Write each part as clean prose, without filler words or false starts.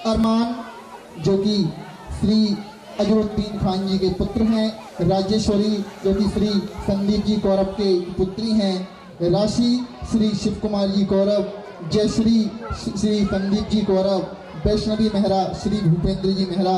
अरमान जो कि श्री अजरुद्दीन खान जी के पुत्र हैं, राजेश्वरी जो कि श्री संदीप जी कौरव के पुत्री हैं, राशि श्री शिव कुमार जी कौरव, जयश्री श्री संदीप जी कौरव, वैष्णवी मेहरा श्री भूपेंद्र जी मेहरा,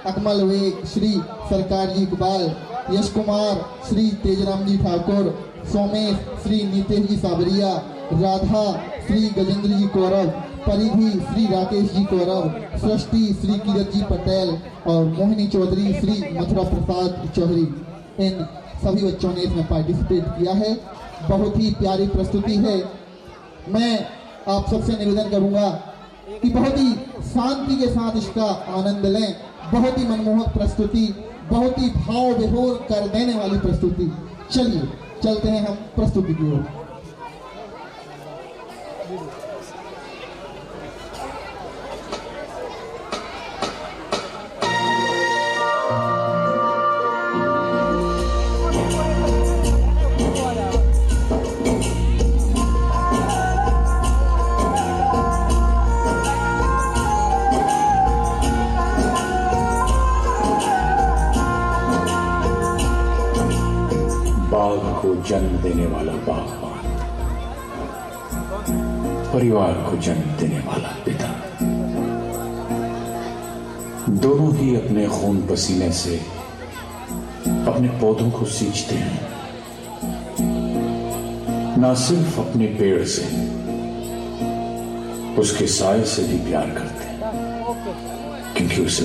अकमल वेग श्री सरकार जी इकबाल, यश कुमार श्री तेजराम जी ठाकुर, सोमेश श्री नीतेश जी साबरिया, राधा श्री गजेंद्र जी कौरव, परिधि श्री राकेश जी कौरव, सृष्टि श्री कीरत जी पटेल और मोहिनी चौधरी श्री मथुरा प्रसाद चौधरी, इन सभी बच्चों ने इसमें पार्टिसिपेट किया है। बहुत ही प्यारी प्रस्तुति है। मैं आप सबसे निवेदन करूंगा कि बहुत ही शांति के साथ इसका आनंद लें। बहुत ही मनमोहक प्रस्तुति, बहुत ही भाव विभोर कर देने वाली प्रस्तुति। चलिए चलते हैं हम प्रस्तुति की ओर। बाग को जन्म देने वाला बागबान, परिवार को जन्म देने वाला पिता, दोनों ही अपने खून पसीने से अपने पौधों को सींचते हैं। ना सिर्फ अपने पेड़ से, उसके साए से भी प्यार करते हैं, क्योंकि उसे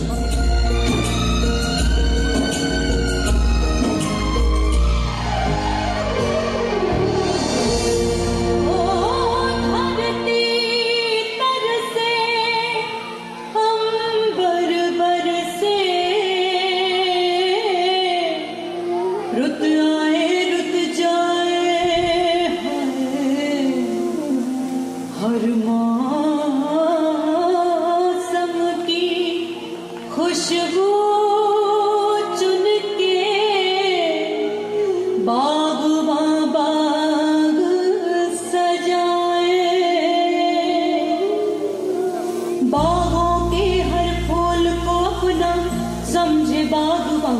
खुशबू चुन के बागबां बाग सजाए, बागों के हर फूल को अपना समझे बागबां,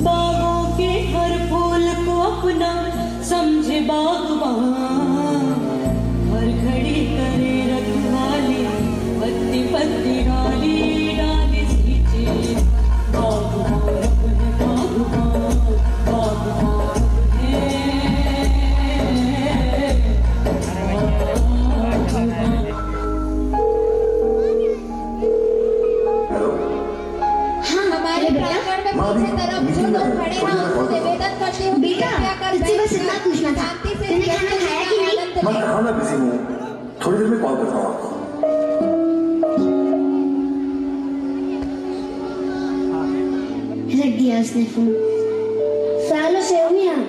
बागों के हर फूल को अपना समझे बागबां, हर घड़ी करे रखवाली पत्ती पत्ती डाली डाली सींचे, बागबां अपने बागबां बागबां हमारे प्रांगण में पीछे तरफ जो लोग खड़े हैं उनसे निवेदन करते हैं बेटा तुझसे बस इतना पूछना था, तूने खाना खाया कि नहीं? मैं खाना बिजी हूँ, थोड़ी देर में कॉल करता हूँ आपको। रख दिया उसने फोन। सालों से हूँ यहाँ,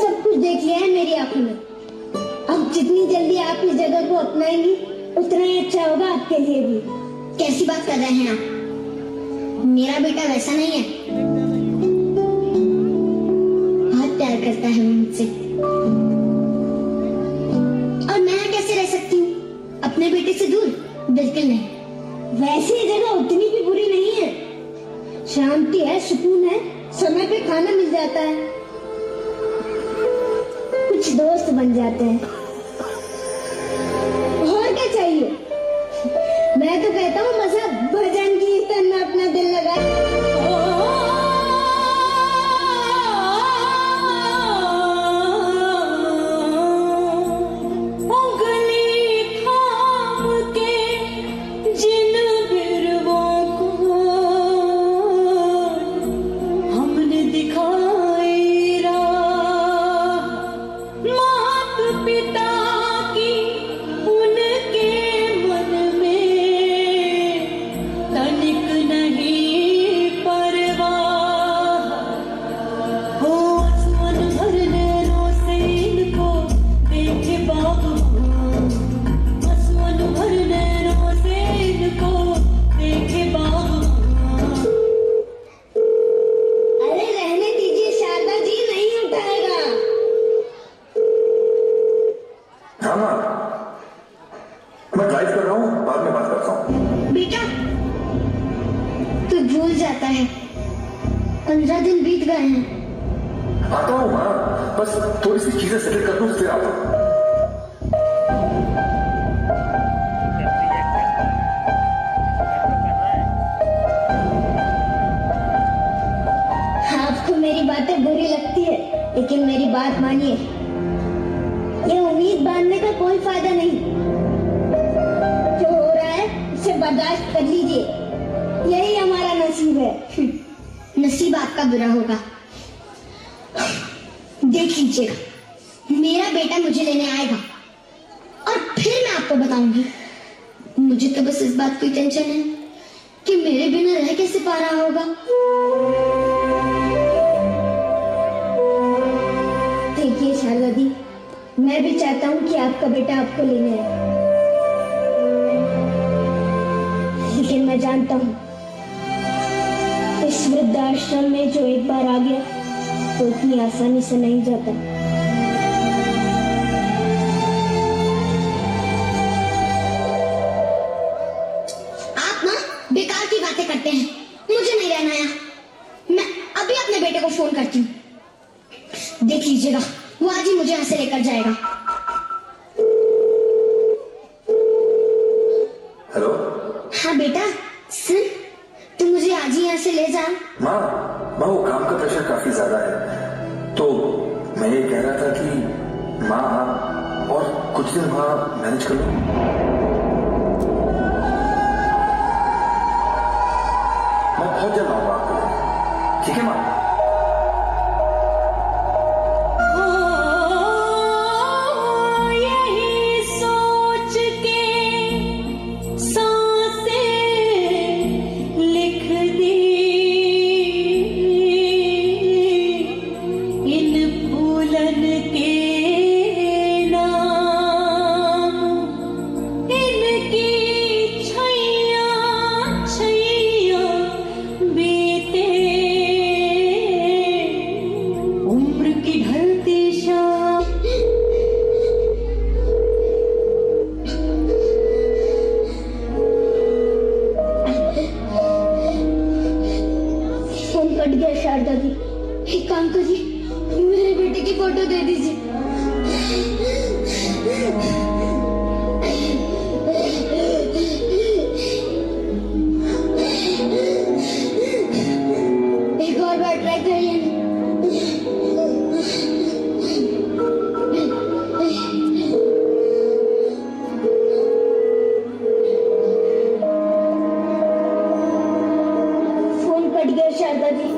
सब कुछ देख लिया है मेरी आंखों में। अब जितनी जल्दी आप इस जगह को अपनाएंगी उतना ही अच्छा होगा आपके लिए भी। कैसी बात कर रहे हैं आप? मेरा बेटा वैसा नहीं है, बहुत प्यार करता है मुझसे। और मैं कैसे रह सकती हूँ अपने बेटे से दूर? बिल्कुल नहीं। वैसे ये जगह उतनी भी बुरी नहीं है, शांति है, सुकून है, समय पे खाना मिल जाता है, कुछ दोस्त बन जाते हैं, और क्या चाहिए? मैं तो कहता हूँ मजहब भजन कीर्तन में अपना दिल लगाए। है। 15 दिन बीत गए हैं। आता हूँ माँ, बस थोड़ी सी चीजें सेटल कर दूं फिर आता हूँ। आपको मेरी बातें बुरी लगती है, लेकिन मेरी बात मानिए, ये उम्मीद बांधने का कोई फायदा नहीं। जो हो रहा है उसे बर्दाश्त कर लीजिए, यही हमारा नसीब है। नसीब आपका बुरा होगा। देख लीजिएगा, मेरा बेटा मुझे लेने आएगा और फिर मैं आपको बताऊंगी। मुझे तो बस इस बात की टेंशन है कि मेरे बिना रह कैसे पा रहा होगा। देखिए शारदा दी, मैं भी चाहता हूँ कि आपका बेटा आपको लेने आए, लेकिन मैं जानता हूँ इस वृद्धाश्रम में जो एक बार आ गया तो इतनी आसानी से नहीं जाता। आप ना बेकार की बातें करते हैं, मुझे नहीं रहना यहाँ। मैं अभी अपने बेटे को फोन करती हूँ। देख लीजिएगा, वो आज ही मुझे यहाँ से लेकर जाएगा। हेलो हाँ बेटा, सुन, तू मुझे आज ही यहाँ से ले जा। माँ, वो काम का प्रेशर काफी ज्यादा है, तो मैं ये कह रहा था कि माँ आप और कुछ दिन वहाँ मैनेज कर लो। मैं बहुत जल्द आऊंगा आपके लिए, ठीक है माँ? यही सोच के सांसें लिख दी इन फूलन के नाम, इनकी छैया छैया बीते उम्र की ढलती शाम। फोन कट गया। शारदा दी, एक काम करिए, मेरे बेटे की फोटो दे दीजिए। एक और बार ट्राई करिए। फोन कट गया शारदा जी।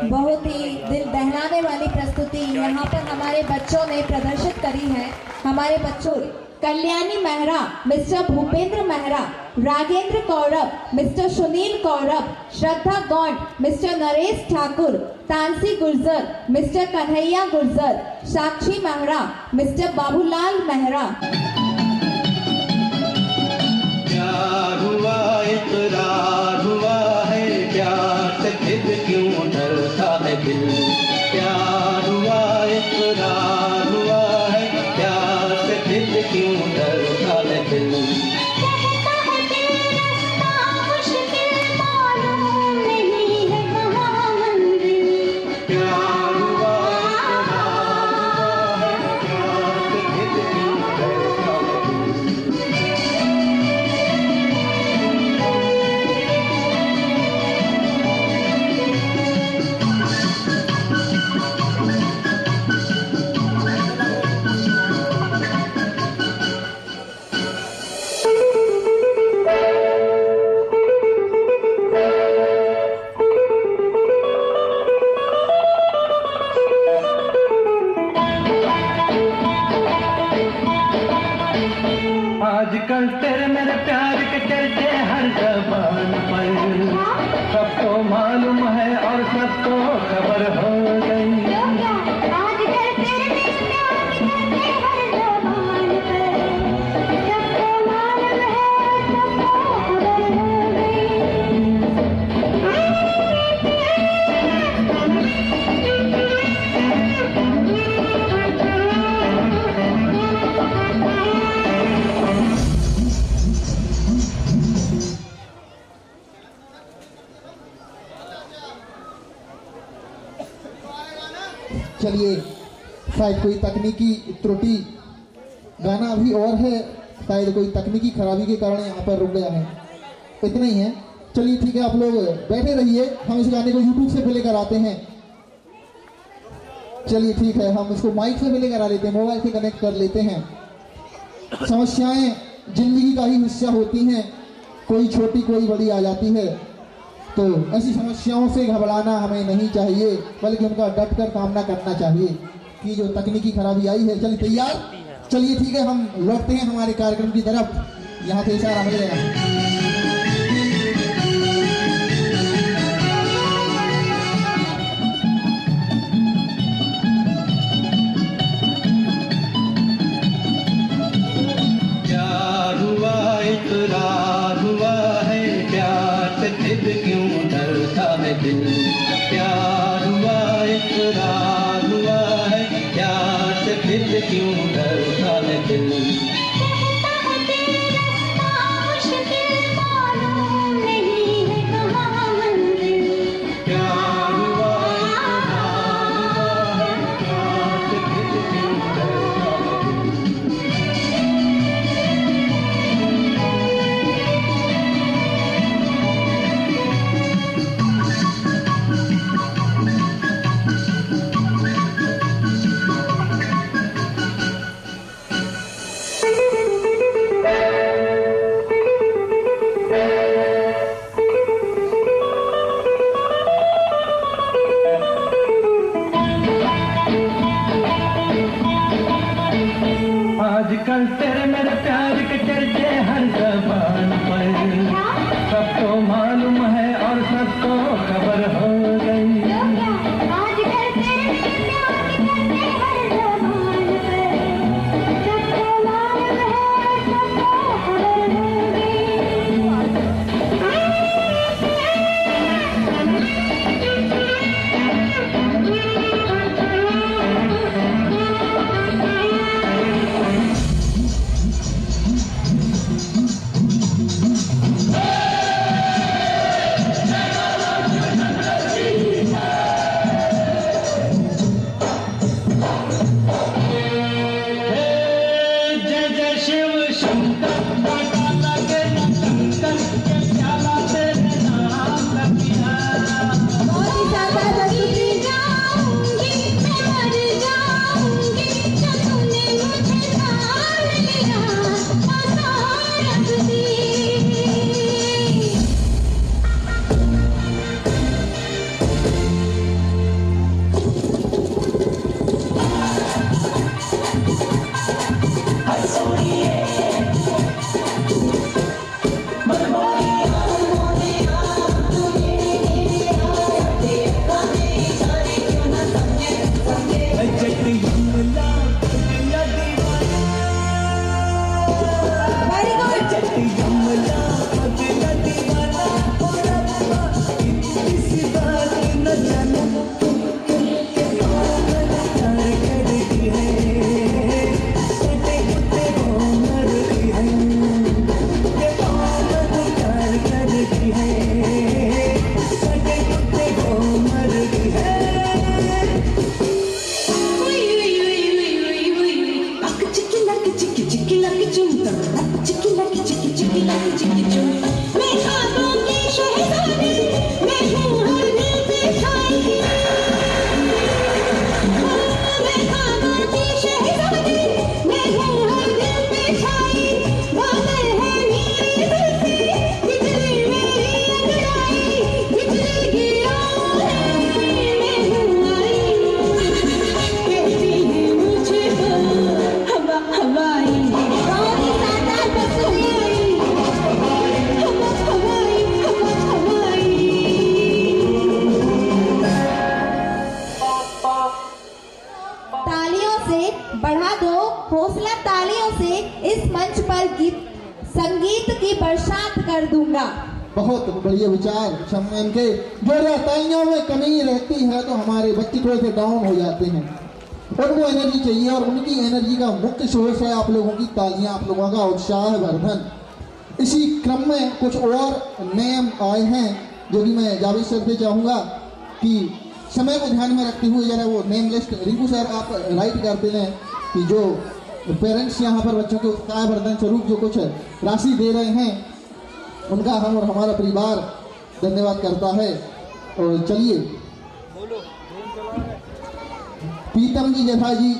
बहुत ही दिल दहलाने वाली प्रस्तुति यहाँ पर हमारे बच्चों ने प्रदर्शित करी है। हमारे बच्चों Kalyani Mehra, mister Bhupendra Mehra, Ragendra Kaurav, mister Sunil Kaurav, Shraddha Gond, mister Naresh Thakur, Tansi Gurjar, mister Kanhaiya Gurjar, Sakshi Mehra, mister Babulal Mehra. प्यार हुआ इकरार हुआ है, प्यार से फिर क्यों डरता है दिल। प्यार हुआ इकरार हुआ है, प्यार से फिर क्यों डरता है दिल। आजकल तेरे मेरे प्यार के चर्चे हर ज़बान पर, सबको मालूम है और सबको खबर हो गई। चलिए, शायद कोई तकनीकी त्रुटि, गाना अभी और है, शायद कोई तकनीकी खराबी के कारण यहाँ पर रुक गया है। इतना ही है। चलिए ठीक है, आप लोग बैठे रहिए, हम इस गाने को YouTube से प्ले कराते हैं। चलिए ठीक है, हम इसको माइक से प्ले करा लेते हैं, मोबाइल से कनेक्ट कर लेते हैं। समस्याएं जिंदगी का ही हिस्सा होती हैं, कोई छोटी कोई बड़ी आ जाती है, तो ऐसी समस्याओं से घबराना हमें नहीं चाहिए, बल्कि उनका डटकर सामना करना चाहिए। कि जो तकनीकी खराबी आई है, चलिए तैयार, चलिए ठीक है, हम लौटते हैं हमारे कार्यक्रम की तरफ। यहाँ से इशारा मिलेगा। इकरार हुआ है, प्यार से फिर क्यों डरता है दिल। प्यार हुआ इकरार हुआ है, प्यार से फिर क्यों डरता है दिल। कहता है तेरा रास्ता मुश्किल कर दूंगा। बहुत बढ़िया विचार सम्मान के। जो रहताइयों में कमी रहती है तो हमारे बच्चे थोड़े से डाउन हो जाते हैं, उनको एनर्जी चाहिए और उनकी एनर्जी का मुख्य सोर्स है आप लोगों की तालियां, आप लोगों का उत्साह वर्धन। इसी क्रम में कुछ और नेम आए हैं जो कि मैं जावेद सर से चाहूँगा कि समय को ध्यान में रखते हुए जरा वो नेम लिस्ट रिंकू सर आप राइट कर दें कि जो पेरेंट्स यहाँ पर बच्चों के उत्साह वर्धन स्वरूप जो कुछ राशि दे रहे हैं उनका हम और हमारा परिवार धन्यवाद करता है। और चलिए प्रीतम जी जथा जी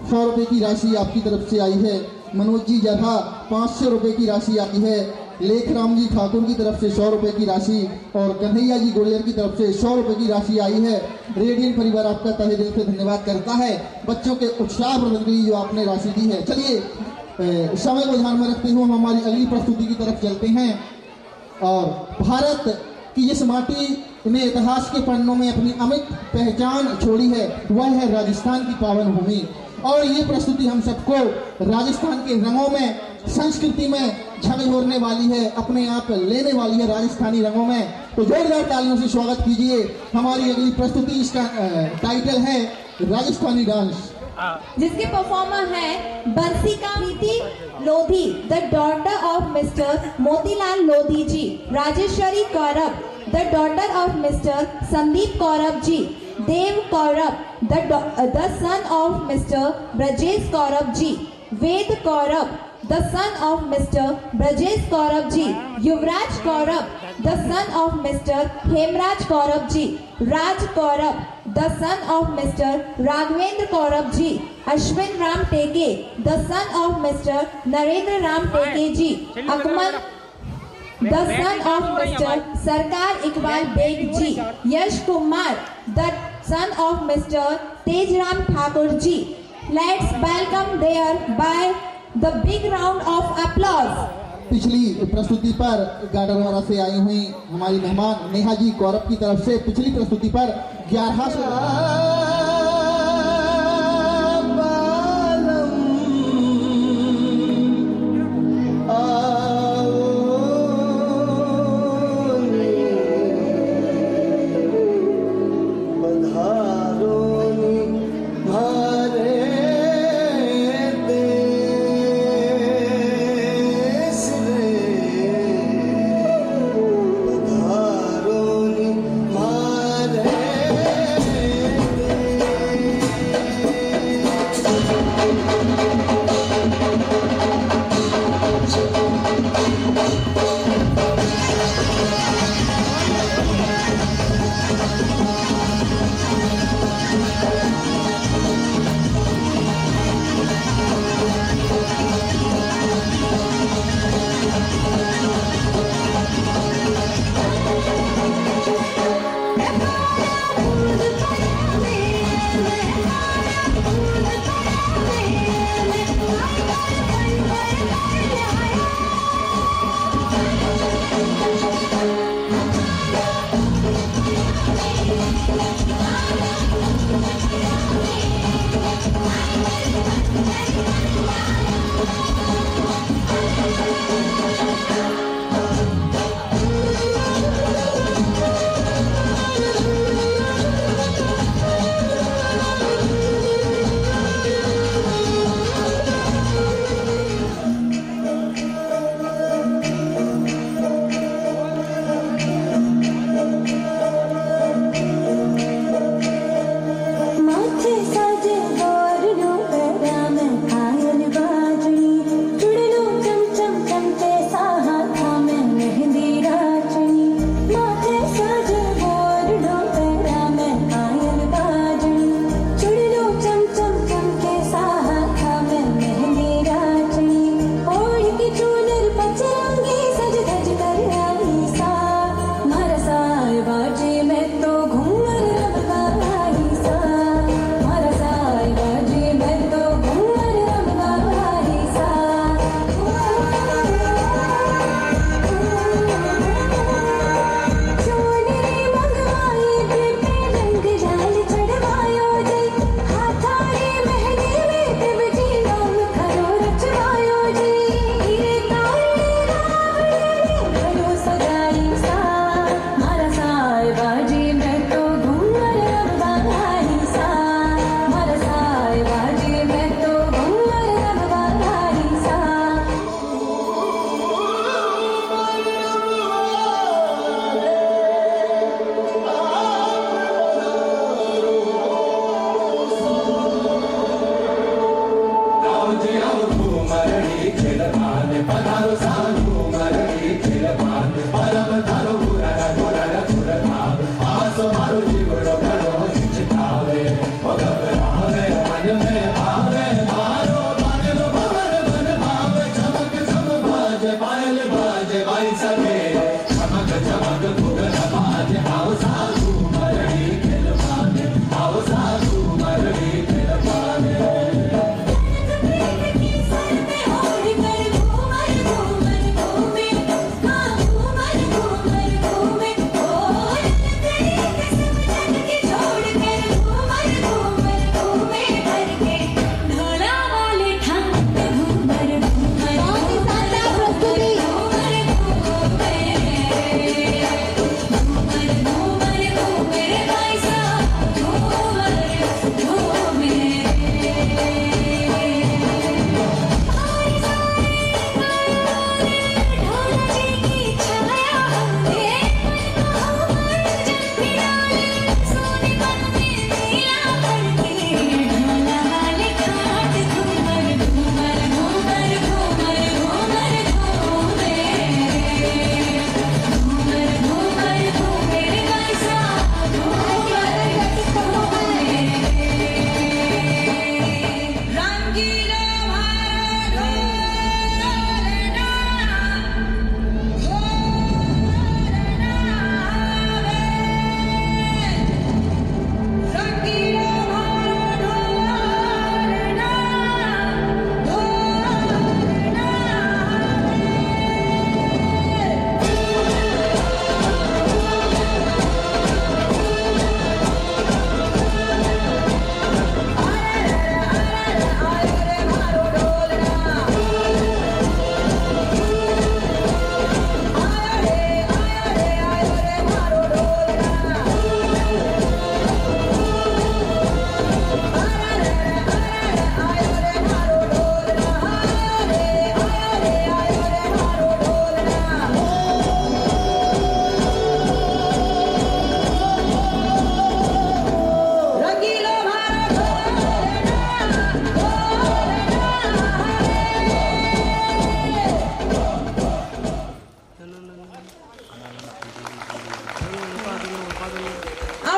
100 रुपये की राशि आपकी तरफ से आई है। मनोज जी जथा 500 रुपये की राशि आई है। लेखराम जी ठाकुर की तरफ से 100 रुपये की राशि और कन्हैया जी गुड़ियर की तरफ से 100 रुपये की राशि आई है। रेडियंट परिवार आपका तहे दिल से धन्यवाद करता है बच्चों के उत्साह वर्धन के लिए जो आपने राशि दी है। चलिए समय को ध्यान में रखते हुए हम हमारी अगली प्रस्तुति की तरफ चलते हैं। और भारत की जिस माटी ने इतिहास के पन्नों में अपनी अमिट पहचान छोड़ी है वह है राजस्थान की पावन भूमि। और ये प्रस्तुति हम सबको राजस्थान के रंगों में, संस्कृति में झकझोरने वाली है, अपने आप लेने वाली है राजस्थानी रंगों में। तो जोरदार तालियों से स्वागत कीजिए हमारी अगली प्रस्तुति। इसका टाइटल है राजस्थानी डांस, जिसके परफॉर्मर है Bansika Preeti Lodhi, the daughter of mister Motilal Lodhi ji. Rajeshwari Kaurav, the daughter of mister Sandeep Kaurav ji. Dev Kaurav, the son of mister Brajesh Kaurav ji. Ved Kaurav, the son of mister Brajesh Kaurav ji. Yuvraj Kaurav, the son of mister Hemraj Kaurav ji. Raj Kaurav, the son of mister Raghavendra Kaurav ji. Ashwin Ram Teke, the son of mister Narendra Ram Teke ji. Akmal, the son of mister Sarkar Iqbal Baig ji. Yash Kumar, the son of mister Tejram Thakur ji. Let's welcome there by the big round of applause. पिछली प्रस्तुति पर गाडरवाड़ा से आई हुई हमारी मेहमान नेहा जी कौरव की तरफ से पिछली प्रस्तुति पर 1100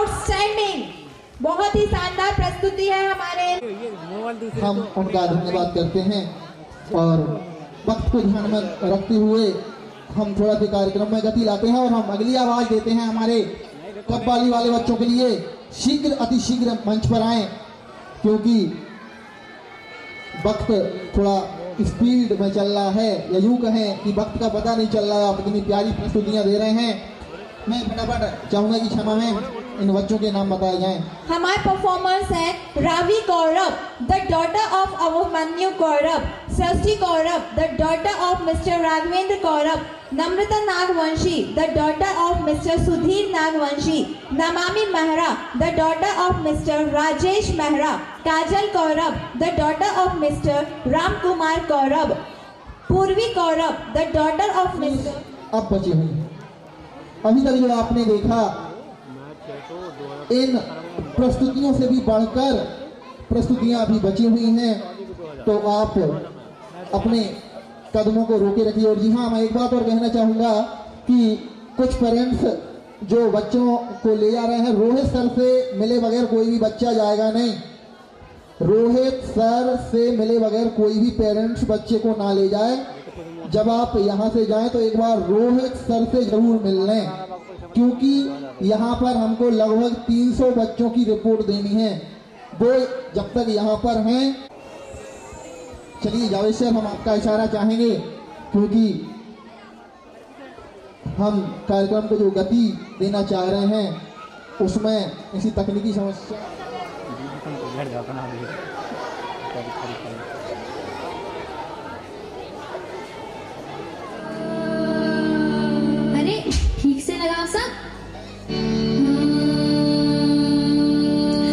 आउटस्टैंडिंग, बहुत ही शानदार प्रस्तुति है हमारे। हम उनका धन्यवाद करते हैं और वक्त को ध्यान में रखते हुए हम थोड़ा सा कार्यक्रम में गति लाते हैं और हम अगली आवाज देते हैं हमारे कव्वाली वाले बच्चों के लिए। शीघ्र अति शीघ्र मंच पर आए, क्योंकि वक्त थोड़ा स्पीड में चल रहा है, या यूं कहें कि वक्त का पता नहीं चल रहा है। आप इतनी प्यारी प्रस्तुतियां दे रहे हैं, मैं फटाफट चाहूंगा कि क्षमा में इन बच्चों के नाम बताए जाएं। हमारे परफॉर्मर्स हैं Raavi Kaurav, the daughter of Abhimanyu Kaurav, Srishti Kaurav, the daughter of mister Raghavendra Kaurav, Namrata Nagvanshi, the daughter of mister Sudhir Nagvanshi, Namami Mehra, the daughter of mister Rajesh Mehra, Kajal Kaurav, the daughter of mister Ram Kumar Kaurav, Purvi Kaurav, the daughter of mister. अब बची हुई अभी तक जो आपने देखा, इन प्रस्तुतियों से भी बढ़कर प्रस्तुतियां अभी बची हुई हैं, तो आप अपने कदमों को रोके रखिए। और जी हाँ, मैं एक बात और कहना चाहूंगा कि कुछ पेरेंट्स जो बच्चों को ले जा रहे हैं, रोहित सर से मिले बगैर कोई भी बच्चा जाएगा नहीं। रोहित सर से मिले बगैर कोई भी पेरेंट्स बच्चे को ना ले जाए। जब आप यहाँ से जाएं तो एक बार रोहित सर से जरूर मिल लें, क्योंकि यहाँ पर हमको लगभग 300 बच्चों की रिपोर्ट देनी है। वो जब तक यहाँ पर हैं, चलिए जावेद सर, हम आपका इशारा चाहेंगे, क्योंकि हम कार्यक्रम को जो गति देना चाह रहे हैं उसमें किसी तकनीकी समस्या। अरे ठीक से लगाओ सब।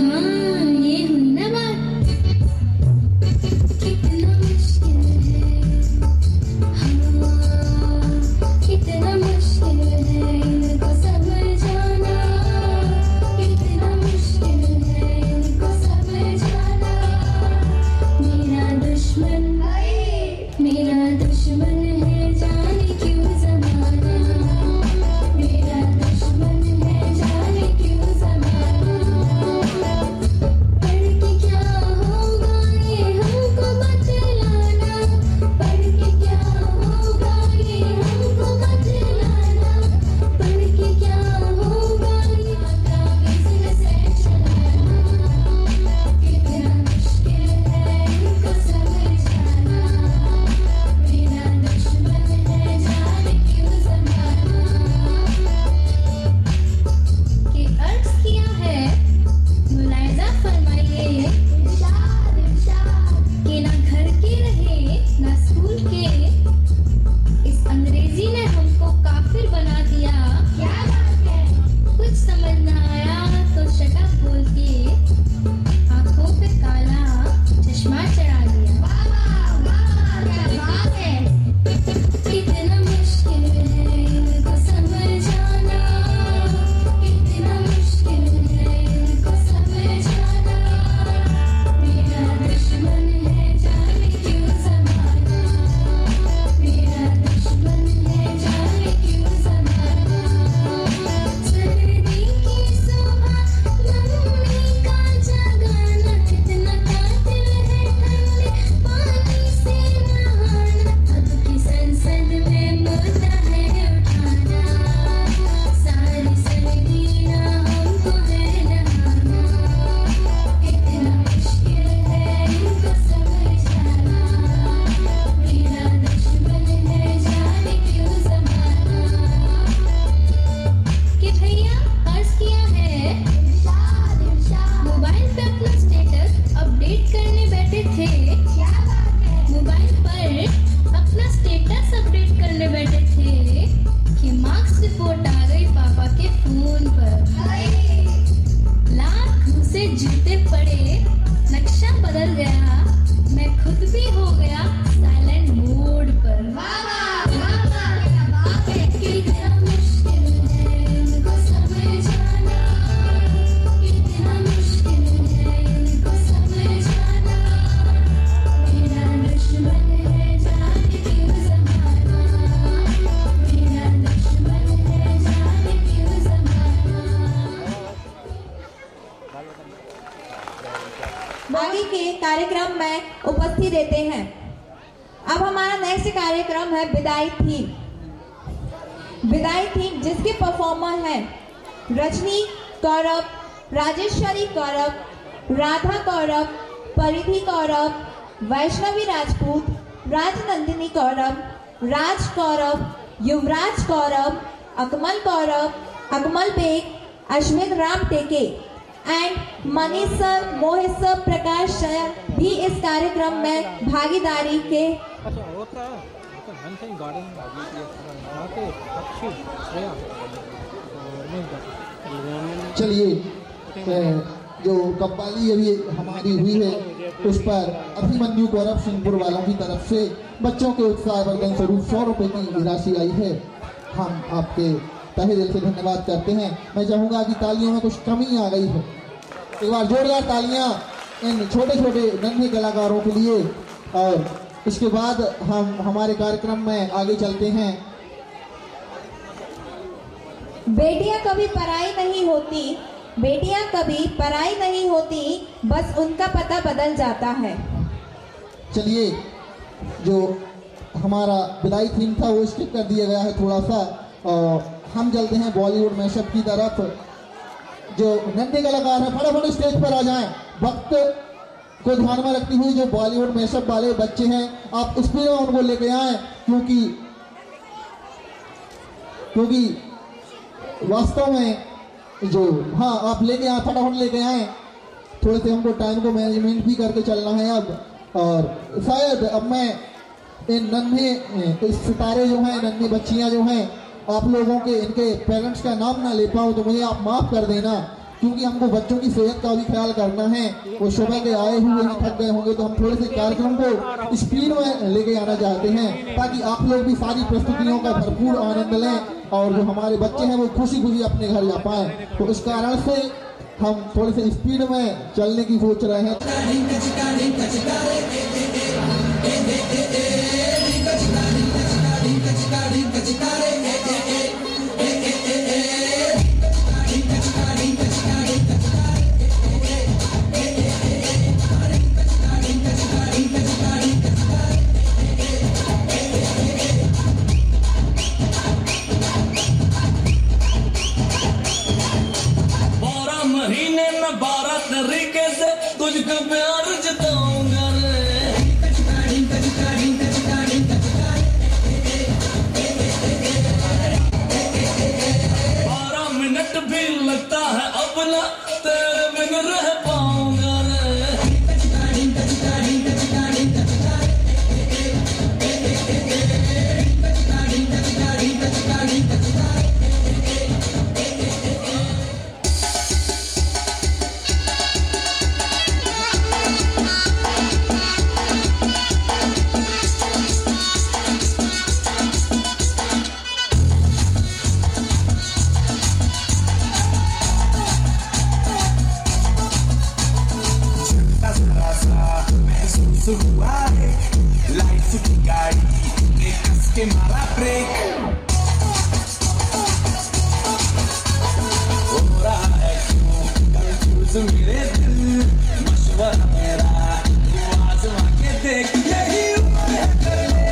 हाँ, ये हुई ना बात। कितना मुश्किल है, हाँ, कितना मुश्किल है इनको समझाना, कितना मुश्किल है इनको समझाना। मेरा दुश्मन है, जाने क्यों ज़माना, मेरा दुश्मन है, जाने क्यों ज़माना। पढ़ के क्या होगा ये हमको बतलाना, पढ़ के क्या होगा ये हमको बतलाना, पढ़ के क्या होगा ये कागज़ से चलाना। कितना मुश्किल है इनको समझाना, मेरा दुश्मन है, जाने क्यों ज़माना। के अर्ज किया है, मुलाहिज़ा फरमाइए कि ना घर के रहे ना स्कूल के, इस अंग्रेजी ने हमको काफिर बना दिया। क्या बात है, कुछ समझ ना आया तो शटअप बोल के आंखों पे काला चश्मा चढ़ा दिया। क्या बात है। कितना मुश्किल है इनको समझाना, कितना मुश्किल है इनको समझाना। मेरा दुश्मन है, जाने क्यों ज़माना, मेरा दुश्मन है, जाने क्यों ज़माना। सर्दी की सुबह मम्मी का जगाना, कितना कातिल है ठंडे पानी से नहाना। अब की संसद में मुद्दा है उठाना, सारी सर्दियाँ हमको है नहाना। कितना मुश्किल है इनको समझाना, मेरा दुश्मन है, जाने क्यों ज़माना। कि भैया अर्ज किया है, मोबाइल पे अपना स्टेटस अपडेट करने बैठे थे। क्या बात है। मोबाइल पर अपना स्टेटस अपडेट करने बैठे थे कि मार्क्स रिपोर्ट आ गई पापा के फोन पर। लाख घूसे जूते पड़े, नक्शा बदल गया, मैं खुद भी हो गया साइलेंट मोड पर। कितना मुश्किल है इनको समझाना, कितना मुश्किल है इनको समझाना। मेरा दुश्मन है, जाने क्यों ज़माना, मेरा दुश्मन है, जाने क्यों ज़माना। कार्यक्रम में उपस्थित रहते हैं। अब हमारा नेक्स्ट कार्यक्रम है विदाई थीम, जिसके परफॉर्मर हैं रजनी कौरव, राजेश्वरी कौरव, राधा कौरव, परिधि कौरव, वैष्णवी राजपूत, राजनंदिनी कौरव, राज कौरव, युवराज कौरव, अकमल कौरव, अकमल बेग, अश्विन राम टेके and Manish sir, Mohit sir, Prakash sir भी इस कार्यक्रम में भागीदारी के चलिए जो कव्वाली अभी हमारी हुई है उस पर अभिमन्यु गौरव सिंहपुर वालों की तरफ से बच्चों के उत्साहवर्धन स्वरूप 100 रुपये की राशि आई है। हम आपके तहे दिल से धन्यवाद करते हैं। मैं चाहूँगा कि तालियों में कुछ कमी आ गई है, एक बार जोरदार तालियां इन छोटे छोटे नन्हे कलाकारों के लिए। और इसके बाद हम हमारे कार्यक्रम में आगे चलते हैं। बेटियां कभी पराई नहीं होती, बस उनका पता बदल जाता है। चलिए, जो हमारा विदाई थीम था वो स्किप कर दिया गया है थोड़ा सा, और हम चलते हैं बॉलीवुड मैशअप की तरफ। जो नन्हे कलाकार हैं फटाफट स्टेज पर आ जाएं। वक्त को ध्यान में रखती हुई जो बॉलीवुड मैशअप वाले बच्चे हैं आप स्पीड में उनको लेके आए, क्योंकि वास्तव में जो आप लेके आए, फटाफट लेके आए। थोड़े से हमको टाइम को मैनेजमेंट भी करके चलना है अब। और शायद अब मैं इन नन्हे सितारे जो हैं, नन्ही बच्चियां जो हैं, आप लोगों के इनके पेरेंट्स का नाम ना ले पाऊँ तो मुझे आप माफ़ कर देना, क्योंकि हमको बच्चों की सेहत का भी ख्याल करना है। वो सुबह के आए हुए हैं, थक गए होंगे, तो हम थोड़े से कार्यक्रम को स्पीड में लेके आना चाहते हैं ताकि आप लोग भी सारी प्रस्तुतियों का भरपूर आनंद लें और जो हमारे बच्चे हैं वो खुशी खुशी अपने घर जा पाएँ। तो इस कारण से हम थोड़े से स्पीड में चलने की सोच रहे हैं। तुझको प्यार जताऊंगा रे। 12 मिनट भी लगता है अब ना तेरे बिन रह पाऊंगा रे। हुआ है लाइफ की गाड़ी ने कस के मारा ब्रेक। हो रहा है क्यों कंफ्यूज मेरे दिल, मशवरा मेरा तू आजमा के देख। यही उम्र है कर ले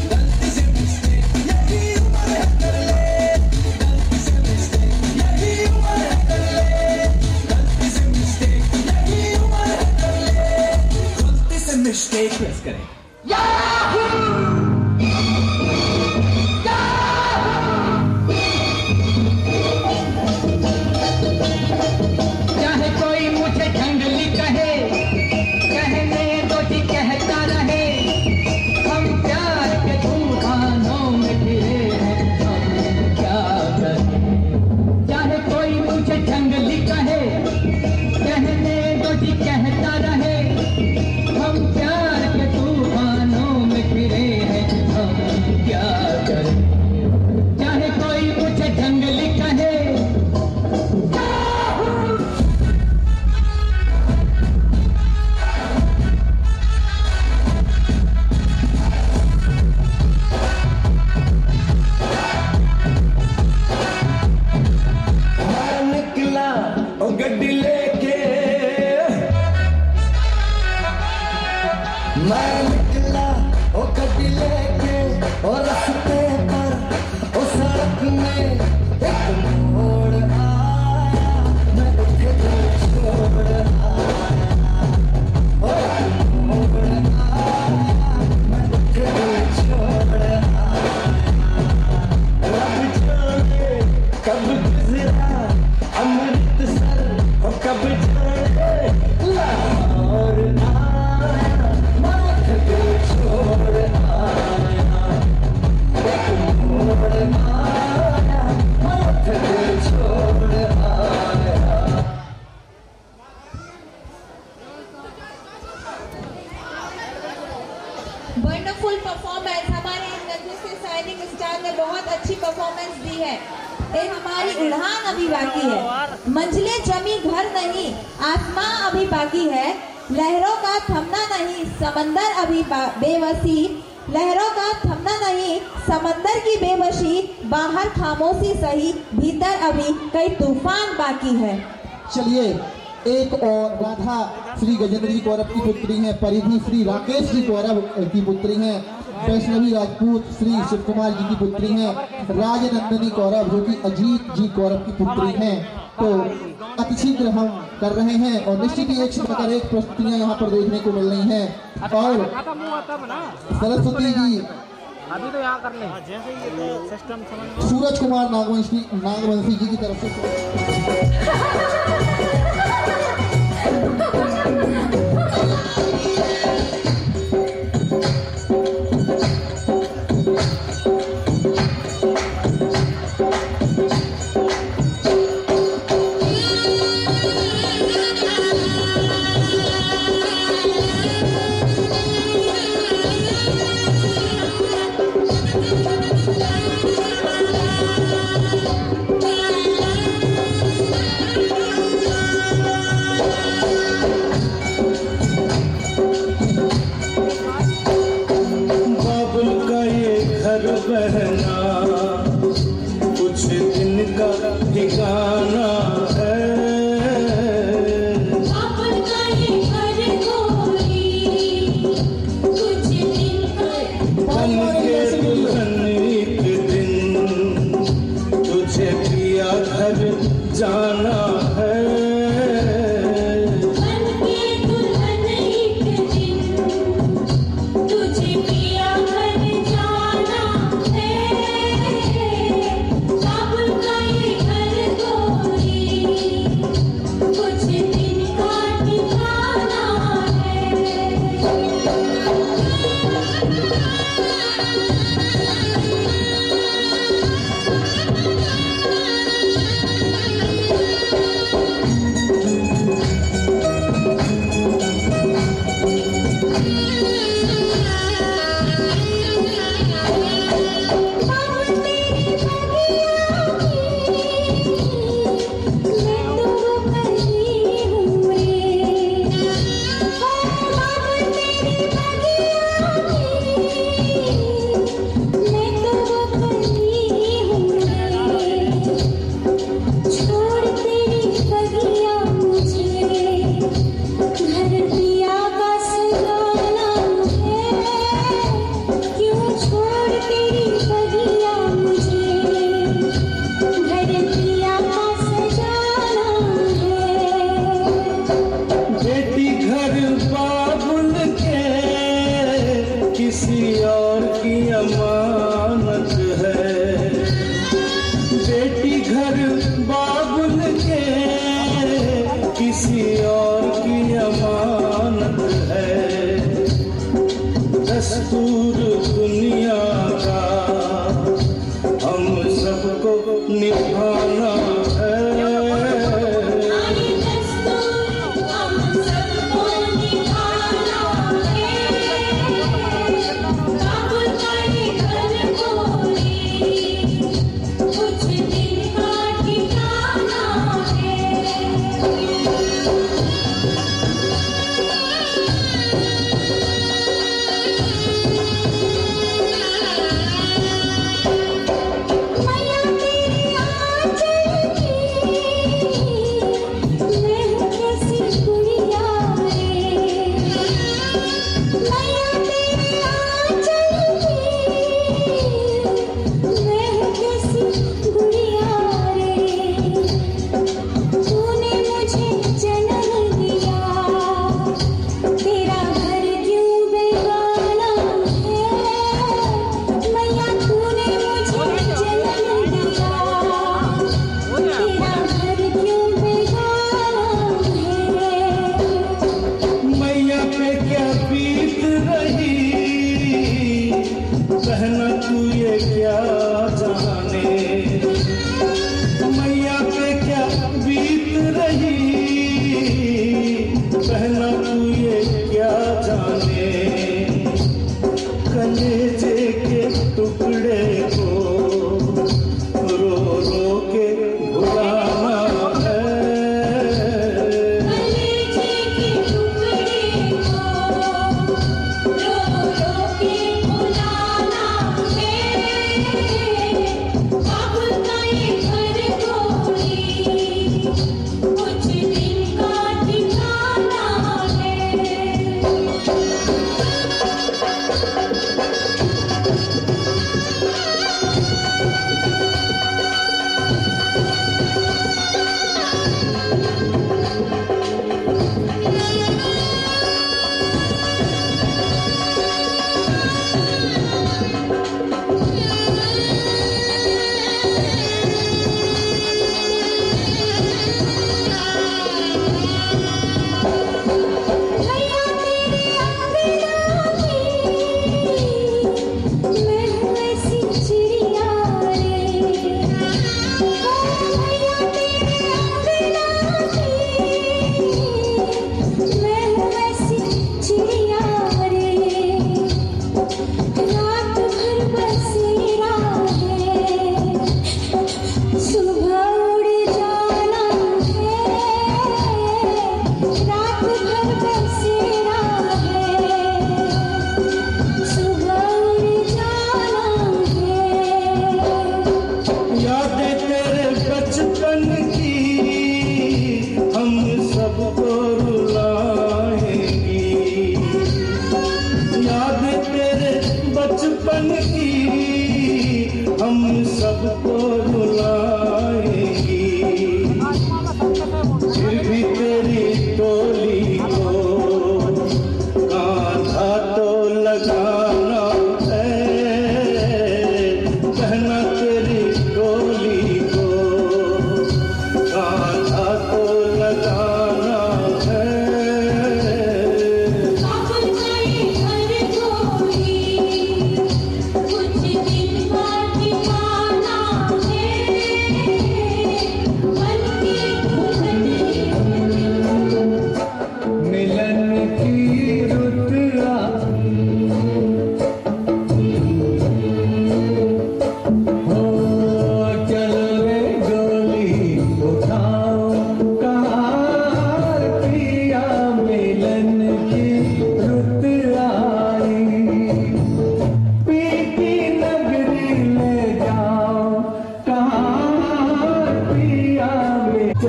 गलती से मिस्टेक, यही उम्र है कर ले गलती से मिस्टेक, यही उम्र है कर ले गलती से मिस्टेक, यही उम्र है कर ले गलती से मिस्टेक। प्रेस करें चाहे कोई मुझे जंगली कहे, कहने दो जी कहता रहे। हम प्यार के तूफानों में घिरे हैं, हम क्या करें। चाहे कोई मुझे जंगली कहे, कहने दो जी कहता रहे। हम प्यार के तूफानों में घिरे अभी बाकी है, मंजिलें जमी घर नहीं, आसमां अभी बाकी है, लहरों का थमना नहीं, समंदर अभी बेबसी, लहरों का थमना नहीं, समंदर की बेबसी, बाहर खामोशी सही, भीतर अभी कई तूफान बाकी है। चलिए एक और राधा श्री गजेंद्र जी कौरव की पुत्री हैं, परिधि श्री राकेश जी कौरव की पुत्री हैं, वैष्णवी राजपूत श्री शिव कुमार जी की पुत्री हैं, राजनंदिनी कौरव जो कि अजीत जी कौरव की पुत्री हैं। तो अति शीघ्र हम कर रहे हैं और निश्चित ही एक से बढ़कर एक प्रस्तुतियां यहाँ पर देखने को मिल रही हैं। और सरस्वती जी अभी तो यहाँ कर ले जैसे ये सिस्टम समझ सूरज कुमार नागवंशी जी की तरफ से बहना कुछ दिन का ठिकाना है, बाबुल का ये घर गोरी कुछ दिन बन के दुल्हन एक दिन तुझे पिया घर जाना है, बन के दुल्हन एक दिन तुझे पिया घर जाना है, बाबुल का ये घर गोरी कुछ दिन का ठिकाना है।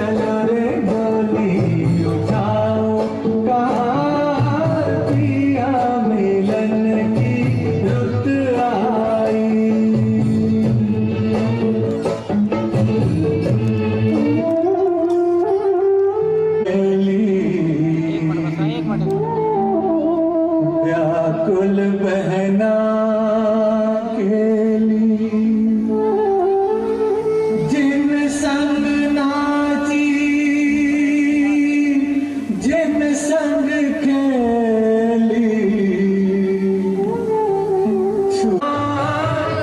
चलो रे डोली उठाओ कहाँ पिया मिलन की रुत आई। व्याकुल बहना के लिए जिन संग नाची जिन संग खेली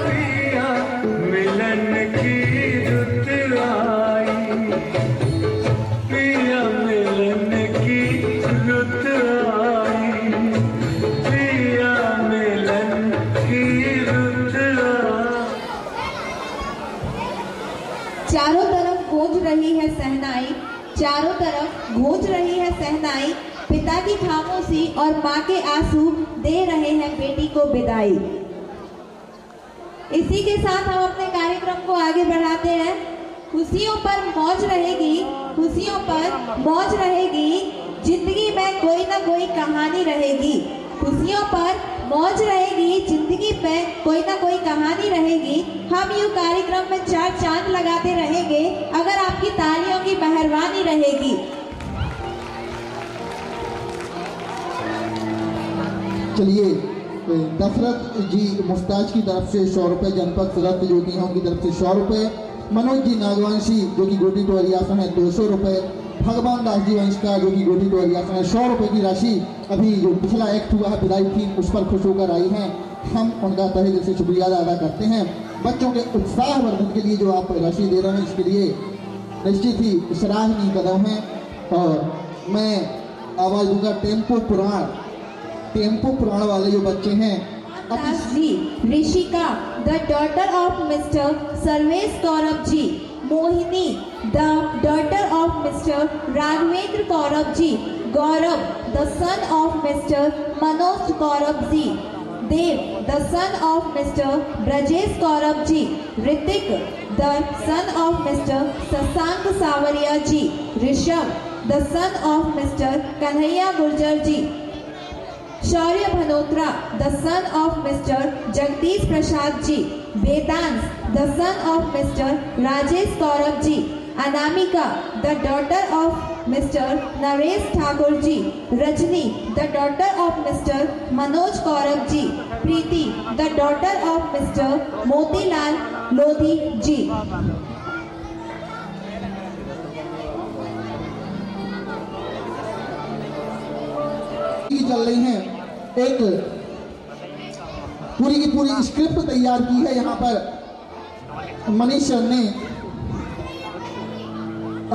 पिया मिलन की रुत आई। पिया मिलन की रुत आई। पिया मिलन की रुत आई। चारों तरफ गूंज रही है सहनाई, चारों तरफ गूंज रही है सहनाई। पिता की खामोशी और माँ के आंसू दे रहे हैं बेटी को विदाई। इसी के साथ हम अपने कार्यक्रम को आगे बढ़ाते हैं। खुशियों पर मौज रहेगी, खुशियों पर मौज रहेगी, जिंदगी में कोई ना कोई कहानी रहेगी। खुशियों पर मौज रहेगी, जिंदगी में कोई ना कोई कहानी रहेगी। हम यूं कार्यक्रम में चार चांद लगाते रहेंगे अगर आपकी तालियों की मेहरबानी रहेगी। चलिए दशरथ जी मुफ्ताज की तरफ से 100 रुपये, जनपद सरहद ज्योतियों की तरफ से 100 रुपये, मनोज जी नागवंशी जो कि गोटी टोरिया से हैं 200 रुपये, भगवान दास जी वंश का जो कि गोटी टोरिया से हैं 100 रुपये की राशि अभी जो पिछला एक्ट हुआ है विदाई थी उस पर खुश होकर आई हैं। हम उनका तहे दिल से शुक्रिया अदा करते हैं। बच्चों के उत्साहवर्धन के लिए जो आप राशि दे रहे हैं इसके लिए निश्चित ही सराहनीय कदम है। और मैं आवाज़ दूंगा टेम्पो पुराण वाले जो बच्चे हैं Das ji, Rishika the daughter of mister Sarvesh Kaurav ji, Mohini the daughter of mister Raghavendra Kaurav ji, Gaurav the son of mister Manoj Kaurav ji, Dev the son of mister Brajesh Kaurav ji, Hrithik the son of mister Shashank Sawariya ji, Rishabh the son of mister Kanhaiya Gurjar ji, Shaurya Bhanotra the son of mister Jagdish Prasad ji, Vedansh the son of mister Rajesh Kaurava ji, Anamika the daughter of mister Naresh Thakur ji, Rajni the daughter of mister Manoj Kaurav ji, Preeti the daughter of mister Motilal Lodhi ji. चल रही हैं, एक पूरी की पूरी script तैयार की है यहाँ पर मनीष सर ने।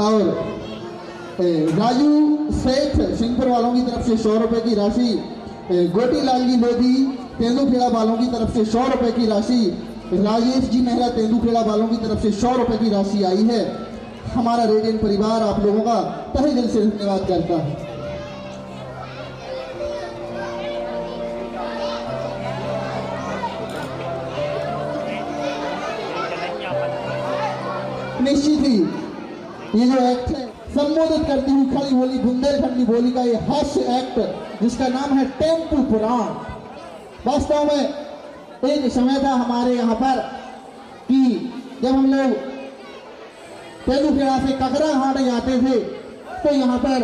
और राजू सेठ सिंहपुर वालों की तरफ से 100 रुपये की राशि, गोटीलाल जी लोधी तेंदुखेड़ा वालों की तरफ से 100 रुपये की राशि, राजेश जी मेहरा तेंदुखेड़ा वालों की तरफ से 100 रुपये की राशि आई है। हमारा रेडियंट परिवार आप लोगों का तहे दिल से धन्यवाद करता है। निश्चित ही ये जो एक्ट है संबोधित करती हुई खड़ी बोली बुंदेलखंडी बोली का ये हास्य एक्ट जिसका नाम है टेम्पू पुराण। वास्तव में एक समय था हमारे यहाँ पर कि जब हम लोग तेंदुखेड़ा से ककरा घाट जाते थे तो यहाँ पर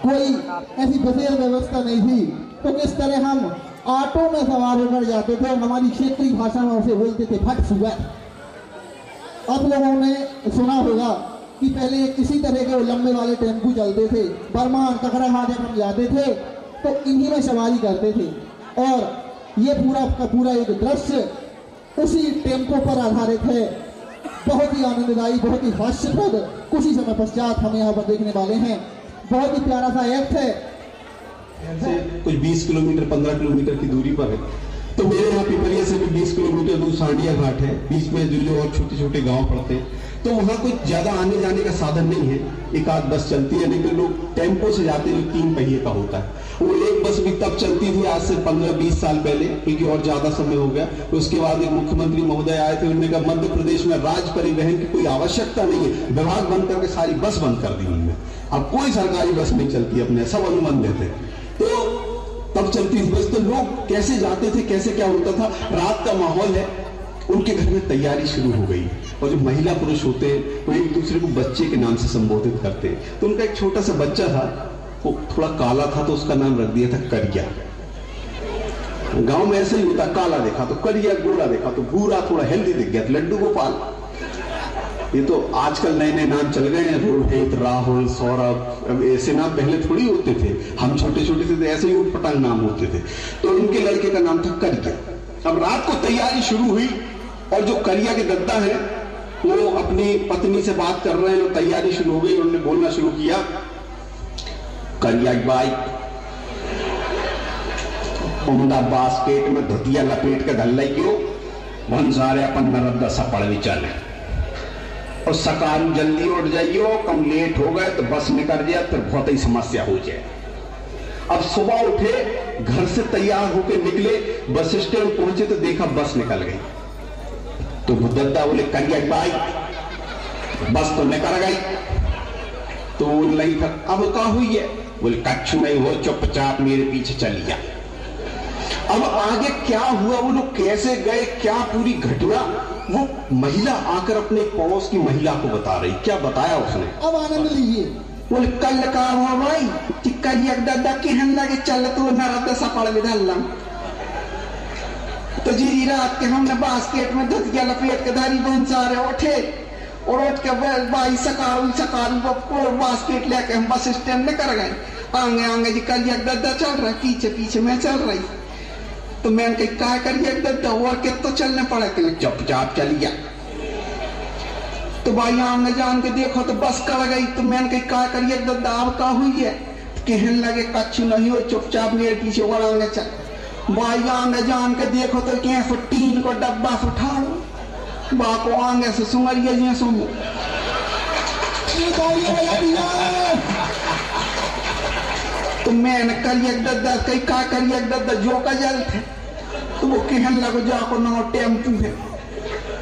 कोई ऐसी विशेष व्यवस्था नहीं थी, तो किस तरह हम ऑटो में सवार होकर जाते थे और हमारी क्षेत्रीय भाषा में उसे बोलते थे फट सुगर। आप लोगों ने सुना होगा कि पहले इसी तरह के लंबे वाले टेम्पू चलते थे। बरमान ककराहाट जब हम जाते थे तो इन्हीं में सवारी करते थे और ये पूरा का पूरा एक दृश्य उसी टेम्पो पर आधारित है। बहुत ही आनंददायी, बहुत ही हास्यप्रद कुछ ही समय पश्चात हम यहाँ पर देखने वाले हैं। बहुत ही प्यारा सा एक्ट है। से कुछ 20 किलोमीटर 15 किलोमीटर की दूरी पर है। तो मेरे यहाँ पिपरिया से भी 20 किलोमीटर दूर सांडिया घाट है। बीच में जो और छोटे छोटे गांव पड़ते हैं। तो वहाँ कोई ज्यादा आने जाने का साधन नहीं है, एक आध बस चलती है, नहीं तो लोग टेम्पो से जाते हैं जो 3 पहिए का होता है। वो एक बस भी तब चलती थी आज से 15-20 साल पहले, क्योंकि और ज्यादा समय हो गया। उसके बाद एक मुख्यमंत्री महोदय आए थे, उन्होंने कहा मध्य प्रदेश में राज्य परिवहन की कोई आवश्यकता नहीं है, विभाग बंद करके सारी बस बंद कर दी उन्होंने। अब कोई सरकारी बस नहीं चलती, अपने सब अनुबंध थे। तो तब चलती थी बस, तो लोग कैसे जाते थे, कैसे क्या होता था। रात का माहौल है, उनके घर में तैयारी शुरू हो गई, और जो महिला पुरुष होते हैं वो एक दूसरे को बच्चे के नाम से संबोधित करते हैं। तो उनका एक छोटा सा बच्चा था, वो थोड़ा काला था, तो उसका नाम रख दिया था करिया। गांव में ऐसे ही होता, काला देखा तो करिया, गोरा देखा तो भूरा, थोड़ा हेल्दी दिख गया तो लड्डू गोपाल। ये तो आजकल नए नए नाम चल गए हैं, रोहित, राहुल, सौरभ। अब ऐसे नाम पहले थोड़ी होते थे, हम छोटे छोटे थे तो ऐसे ही उटपटांग नाम होते थे। तो उनके लड़के का नाम था करिया। अब रात को तैयारी शुरू हुई, और जो करिया के दद्दा है वो अपनी पत्नी से बात कर रहे हैं, और तैयारी शुरू हो गई। उन्होंने बोलना शुरू किया, करिया बाई उमदा बास्केट में धुतिया लपेट के धल क्यों भंसारे अपन नरद्दा सपड़ भी चले, और सकारू जल्दी उठ जाइयो, कम लेट हो गए तो बस निकल जाए तो बहुत ही समस्या हो जाए। अब सुबह उठे, घर से तैयार होकर निकले, बस स्टैंड पहुंचे तो देखा बस निकल गई। तो दद्दा बोले करिया भाई बस तो निकल गई। तो नहीं था, अब क्या हुई है? बोले कच्छ नहीं हो, चुपचाप मेरे पीछे चली जा। अब आगे क्या हुआ, वो लोग कैसे गए, क्या पूरी घटना, वो महिला आकर अपने पड़ोस की महिला को बता रही। क्या बताया उसने, अब आनंद लीजिए। बोले कल का हुआ भाई कि करिया दद्दा के हंदा के चल तो नरद सपड़ विधल। तो जी रात के हमने बास्केट में धुतिया लपेट के धारी भंसारे उठे, और उठ के भाई सकारू बास्केट लेके हम बस स्टैंड में कर गए। आगे आगे जी करिया दद्दा चल रहा है, पीछे पीछे मैं चल रही। तो मैंने कही क्या करिए दद्दा, और के तो चलने पड़ा, कि चुपचाप चली गया। तो भाई आगे जान के देखो तो बस कर गई। तो मैंने कही क्या करिए दद्दा, अब क्या हुई है? कहने लगे कच्छु नहीं हो, चुपचाप मेरे पीछे और आगे चल। भाई आगे जान के देखो तो कैसे टीन को डब्बा से उठा लो, बाको आगे से सुंगरिया जी सुन। तो मैंने करिए दद्दा कही का करिए दद्दा जो का जल थे। तो वो कहने लगे जाको ना टेम्पू है।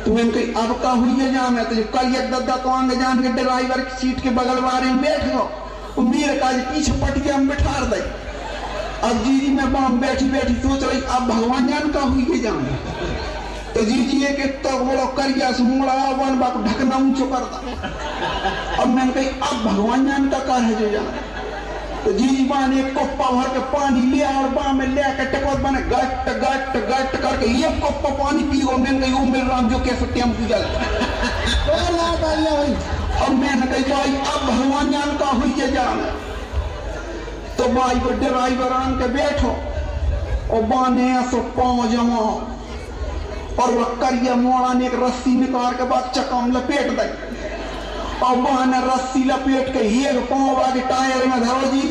तो मैंने कही अब का हुई है जाना। तो जो करिए दद्दा तो आगे जान के ड्राइवर की सीट के बगल वाले में बैठ गो, वो मेरे का पीछे पट के हम बिठा दे। अब जीजी मैं वहां बैठी बैठी सोच रही अब भगवान जान का हुई है जाना। तो जीजी एक तो बोलो करिया से मुड़ा वन बाप ढकना ऊंचो करता। अब मैंने कही अब भगवान जान का कर है जो जाना। तो जीजी बान एक कोप्पा भर के पानी लिया, और बां में ले के टकोर बने गट गट गट करके एक कोप्पा पानी पियो। मैंने कही ओ मेरे राम जो कैसे टेम्पू जलता। अब मैंने कही भाई अब भगवान जान का हुई है जाना। तो भाई वो ड्राइवर आन के बैठो, और बांधे ऐसो पाँव जमा, और वह करिया मोड़ा ने एक रस्सी निकाल के बाद चक्का में लपेट दी। और बहने रस्सी लपेट के एक पाँव आगे टायर में धरो जी,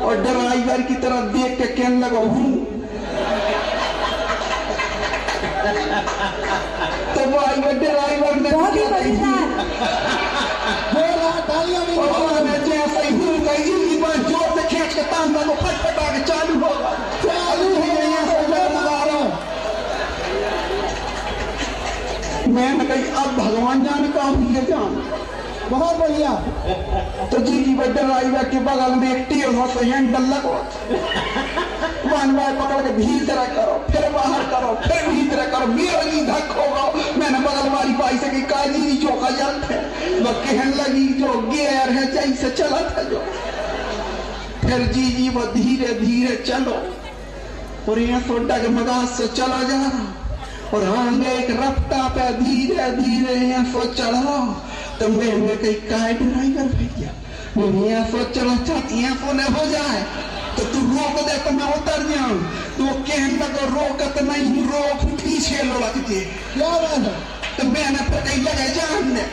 और ड्राइवर की तरफ देख के कहने लगा हूँ। तो भाई वो ड्राइवर ने जैसे ही हूँ कही जोर से खींच के तांगा को फटफटा के चालू होगा। मैंने कही अब भगवान जाने का हुई है जान। बहुत बढ़िया। तो जी ड्राइवर के बगल में एक टेल हो तो हैंडल लगो, वन बार पकड़ के भीतर करो, फिर बाहर करो, फिर भीतर करो, मेरा जी धक होगा। मैंने बगल वाली बाई से कही काजी जो का जल थे, वो कहने लगी जो गियर है जैसे चला था जो। फिर जी वो धीरे धीरे चलो, और यहाँ तो डगमगा से चला जा रहा, और आगे एक रफ्ता पे धीरे धीरे यहाँ सो चढ़ा। तो मैंने कही काय ड्राइवर भैया, मैं यहाँ सो चला चाहती यहाँ सो न हो जाए तो तू रोक दे तो मैं उतर जाऊं। तो वो कहने लगा रोकत नहीं, रोक पीछे लुढ़क जे। तो मैंने तो कही लगे जानने,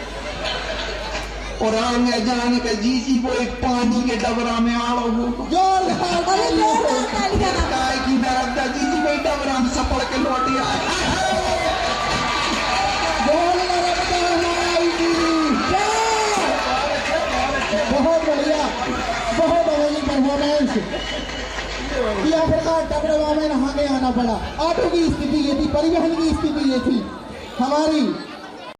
और आगे जाने का जी वो एक पानी के डबरा में आड़ो हो काय की दरदा जी वही डबरा में सपड़ के लौटी आए। प्रकार टकराव में नहा के आना पड़ा। ऑटो की स्थिति ये थी, परिवहन की स्थिति ये थी। हमारी